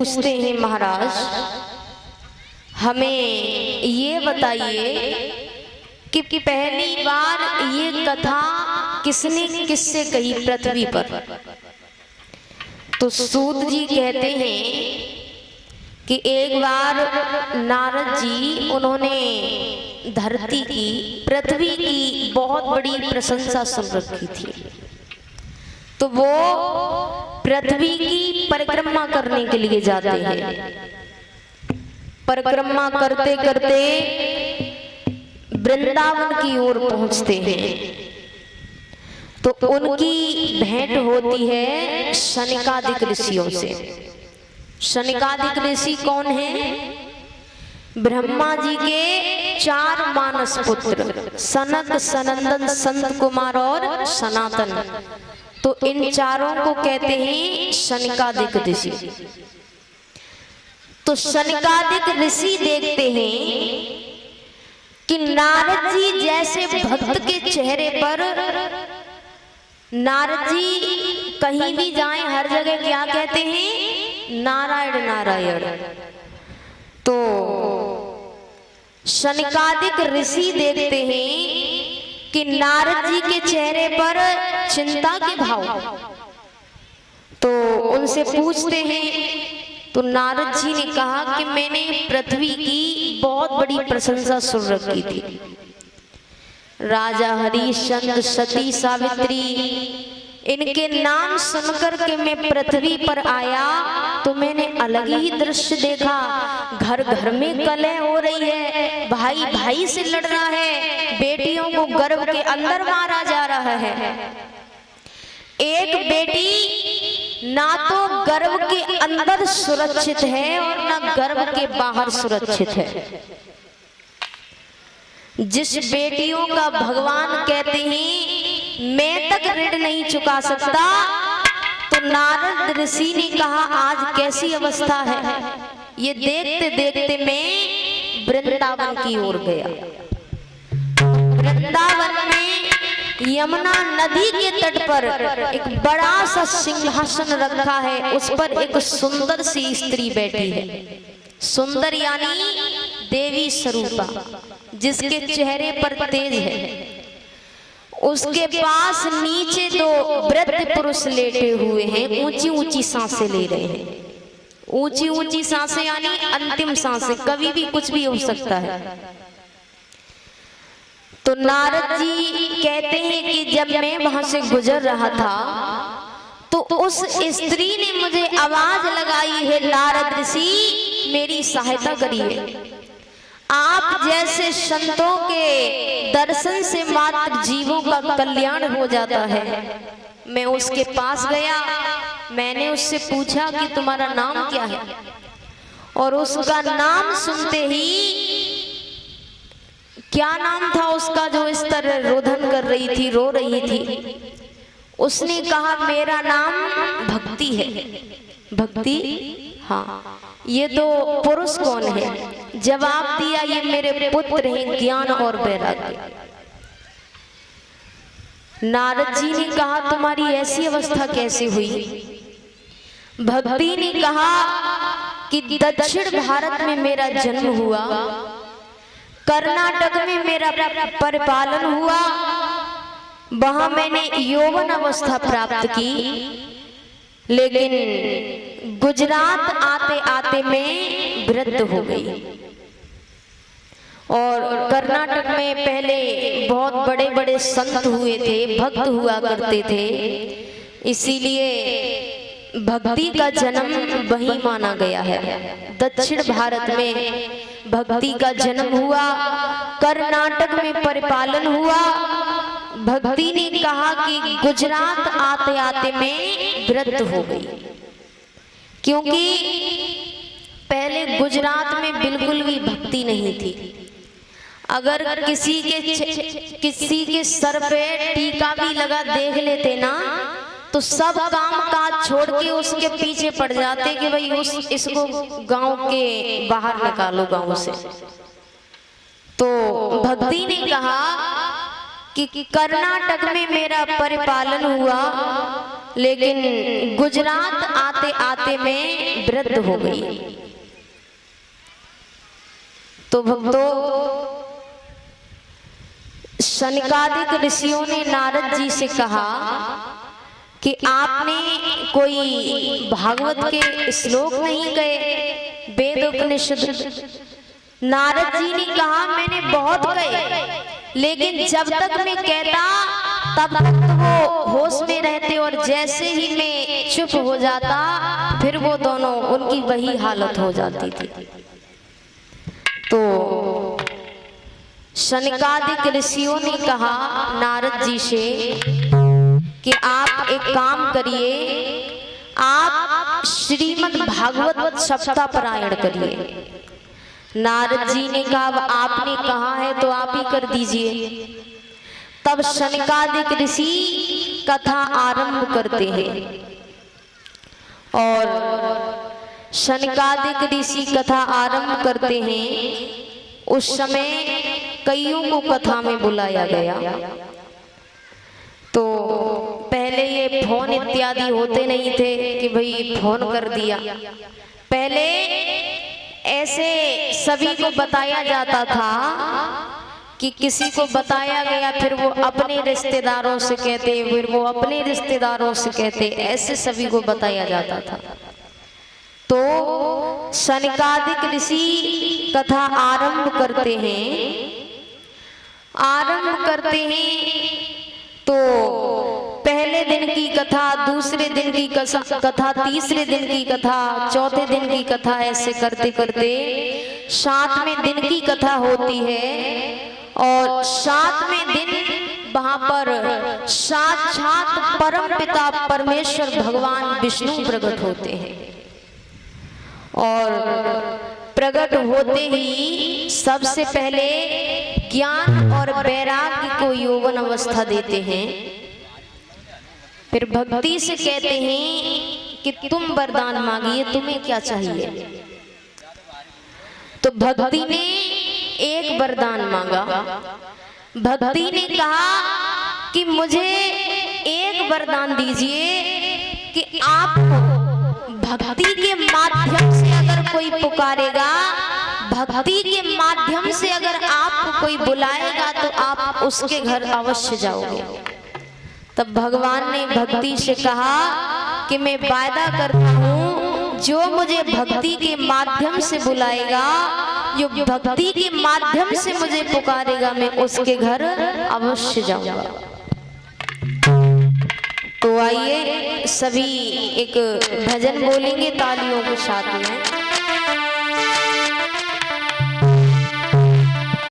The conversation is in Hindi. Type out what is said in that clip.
पूछते हैं महाराज, हमें ये बताइए कि पहली बार ये कथा किसने किससे कही पृथ्वी पर। तो सूत जी कहते हैं कि एक बार नारद जी उन्होंने धरती की पृथ्वी की बहुत बड़ी प्रशंसा सुन रखी थी, तो वो पृथ्वी की परिक्रमा करने के लिए जाते हैं। परिक्रमा करते करते वृंदावन की ओर पहुंचते हैं तो उनकी भेंट होती है शनिकादिक ऋषियों से। शनिकादिक ऋषि कौन हैं? ब्रह्मा जी के 4 मानस पुत्र सनक, सनंदन, संत कुमार और सनातन। तो इन चारों को कहते हैं शनिकादिक ऋषि। तो शनिकादिक ऋषि देखते हैं कि नारद जी जैसे भक्त के चेहरे पर, नारद जी कहीं भी जाएं हर जगह क्या कहते हैं? नारायण नारायण। तो शनिकादिक ऋषि देखते हैं कि नारद जी के चेहरे पर चिंता के भाव, तो उनसे पूछते हैं। तो नारद जी ने कहा कि मैंने पृथ्वी की बहुत बड़ी प्रशंसा सुन रखी थी। राजा हरिश्चंद्र, सती सावित्री, इनके नाम सुनकर के मैं पृथ्वी पर आया तो मैंने अलग ही दृश्य देखा। घर घर में कलह हो रही है, भाई भाई से लड़ रहा है, बेटियों को गर्भ के अंदर मारा जा रहा है। एक बेटी ना तो गर्भ के अंदर सुरक्षित है और ना गर्भ के बाहर सुरक्षित है। जिस बेटियों का भगवान कहते हैं मैं तक ऋण नहीं चुका सकता, तो नारद ऋषि ने कहा आज कैसी अवस्था है। ये देखते देखते मैं वृंदावन की ओर गया। वृंदावन में यमुना नदी के तट पर एक बड़ा सा सिंहासन रखा है, उस पर एक सुंदर सी स्त्री बैठी है। सुंदर यानी देवी स्वरूपा, जिसके चेहरे पर तेज है। उसके पास नीचे 2 वृद्ध पुरुष लेटे हुए हैं, ऊंची ऊंची सांसें ले रहे हैं। ऊंची ऊंची सांसें यानी अंतिम सांसें, कभी भी कुछ भी हो सकता है। तो नारद जी कहते हैं कि जब मैं वहां से गुजर रहा था तो उस स्त्री ने मुझे आवाज लगाई है, नारद ऋषि मेरी सहायता करिए। आप जैसे संतों के दर्शन से मात्र जीवों का कल्याण हो जाता है। मैं उसके पास गया, मैंने उससे पूछा कि तुम्हारा नाम क्या है, और उसका नाम सुनते ही, क्या नाम था उसका जो इस तरह रोदन कर रही थी, रो रही थी, उसने कहा मेरा नाम भक्ति है। भक्ति? हाँ। ये 2 पुरुष कौन है? जवाब दिया ये मेरे पुत्र हैं ज्ञान और वैराग्य। नारद जी ने कहा तुम्हारी ऐसी अवस्था कैसे हुई? भक्ति ने कहा कि दक्षिण भारत में मेरा जन्म हुआ, कर्नाटक में मेरा परिपालन हुआ, वहां मैंने यौवन अवस्था प्राप्त की, लेकिन गुजरात आते आते मैं वृद्ध हो गई। और कर्नाटक में पहले बहुत बड़े बड़े संत हुए थे, भक्त हुआ करते थे, इसीलिए भक्ति का जन्म वहीं माना गया है। दक्षिण भारत में भक्ति का जन्म हुआ, कर्नाटक में परिपालन हुआ। भक्ति ने कहा कि गुजरात आते आते मैं वृद्ध हो गई, क्योंकि पहले गुजरात में बिल्कुल भी भक्ति नहीं थी। अगर किसी के सर पे टीका भी लगा देख लेते ना, तो सब काम काज छोड़ के उसके पीछे पड़ जाते कि भाई इसको गांव के बाहर निकालो, गांव से। तो भक्ति ने कहा कि कर्नाटक में मेरा परिपालन हुआ, लेकिन गुजरात आते आते मैं वृद्ध हो गई। तो भक्तों, शनकादिक ऋषियों ने नारद जी से कहा कि आपने कोई भागवत के श्लोक नहीं गए, वेद उपनिषद? नारद जी ने कहा मैंने बहुत गए, लेकिन जब तक मैं कहता तब तक तो वो होश में रहते, और जैसे ही मैं चुप हो जाता फिर वो दोनों, उनकी वही हालत हो जाती थी। तो शनकादिक ऋषियों ने कहा नारद जी से कि आप एक काम करिए, आप श्रीमद् भागवत सप्ताह पारायण करिए। नारद जी ने कहा आपने कहा है तो आप ही कर दीजिए। तब शनकादिक ऋषि कथा आरंभ करते हैं, और शनकादिक ऋषि कथा आरंभ करते हैं। उस समय कईयों को कथा में बुलाया गया। तो पहले ये फोन इत्यादि होते नहीं थे कि भाई फोन कर दिया। पहले ऐसे सभी को बताया जाता था कि किसी को बताया गया, फिर वो अपने रिश्तेदारों से कहते, फिर वो अपने रिश्तेदारों से कहते, ऐसे सभी को बताया जाता था। तो शनकादिक ऋषि कथा आरंभ करते हैं। तो पहले दिन की कथा, दूसरे दिन की कथा, तीसरे दिन की कथा, चौथे दिन की कथा, ऐसे करते करते 7वें दिन की कथा होती है। और 7वें दिन वहां पर साक्षात परम पिता परमेश्वर भगवान विष्णु प्रकट होते हैं, और प्रकट होते ही सबसे पहले ज्ञान और वैराग्य को यौवन अवस्था देते हैं। फिर भक्ति से कहते हैं कि तुम वरदान मांगिए, तुम्हें क्या चाहिए? तो भक्ति ने एक वरदान मांगा। भक्ति ने कहा कि मुझे एक वरदान दीजिए कि आप भक्ति के माध्यम से अगर कोई पुकारेगा, भक्ति के माध्यम से अगर आपको कोई बुलाएगा तो आप उसके घर अवश्य जाओगे। तब भगवान ने भक्ति से कहा कि मैं वायदा करता हूँ, जो मुझे भक्ति के माध्यम से बुलाएगा, जो भक्ति के माध्यम से मुझे पुकारेगा, मैं उसके घर अवश्य जाऊंगा। तो आइए सभी एक भजन बोलेंगे तालियों के साथ में।